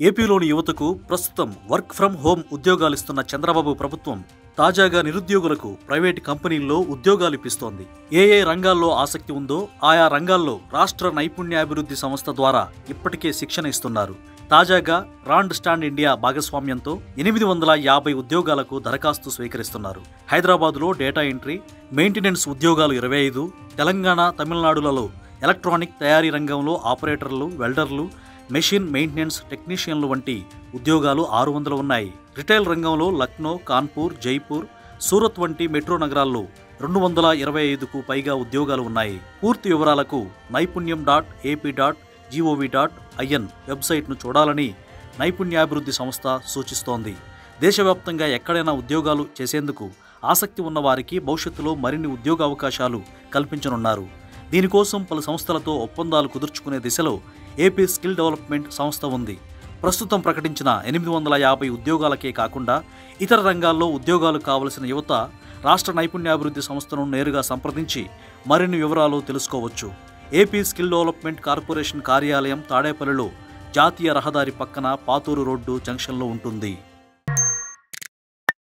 ఏపీలోని యువతకు ప్రస్తుతం వర్క్ ఫ్రం హోం ఉద్యోగాలిస్తున్న చంద్రబాబు ప్రభుత్వం తాజాగా నిరుద్యోగులకు ప్రైవేటు కంపెనీల్లో ఉద్యోగాలు ఇప్పిస్తోంది. ఏ రంగాల్లో ఆసక్తి ఉందో ఆయా రంగాల్లో రాష్ట్ర నైపుణ్యాభివృద్ధి సంస్థ ద్వారా ఇప్పటికే శిక్షణ ఇస్తున్నారు. తాజాగా రాండ్ స్టాండ్ ఇండియా భాగస్వామ్యంతో 850 ఉద్యోగాలకు దరఖాస్తు స్వీకరిస్తున్నారు. హైదరాబాద్లో డేటా ఎంట్రీ, మెయింటెనెన్స్ ఉద్యోగాలు 25, తెలంగాణ, తమిళనాడులలో ఎలక్ట్రానిక్ తయారీ రంగంలో ఆపరేటర్లు, వెల్డర్లు, మెషిన్ మెయింటెనెన్స్ టెక్నీషియన్లు వంటి ఉద్యోగాలు 600 ఉన్నాయి. రిటైల్ రంగంలో లక్నో, కాన్పూర్, జైపూర్, సూరత్ వంటి మెట్రో నగరాల్లో 225కు పైగా ఉద్యోగాలు ఉన్నాయి. పూర్తి వివరాలకు naipunyam.ap.gov.in వెబ్సైట్ను చూడాలని నైపుణ్యాభివృద్ధి సంస్థ సూచిస్తోంది. దేశవ్యాప్తంగా ఎక్కడైనా ఉద్యోగాలు చేసేందుకు ఆసక్తి ఉన్న వారికి భవిష్యత్తులో మరిన్ని ఉద్యోగ అవకాశాలు కల్పించనున్నారు. దీనికోసం పలు సంస్థలతో ఒప్పందాలు కుదుర్చుకునే దిశలో ఏపీ స్కిల్ డెవలప్మెంట్ సంస్థ ఉంది. ప్రస్తుతం ప్రకటించిన 850 ఉద్యోగాలకే కాకుండా ఇతర రంగాల్లో ఉద్యోగాలు కావలసిన యువత రాష్ట్ర నైపుణ్యాభివృద్ధి సంస్థను నేరుగా సంప్రదించి మరిన్ని వివరాలు తెలుసుకోవచ్చు. ఏపీ స్కిల్ డెవలప్మెంట్ కార్పొరేషన్ కార్యాలయం తాడేపల్లిలో జాతీయ రహదారి పక్కన పాతూరు రోడ్డు జంక్షన్లో ఉంటుంది.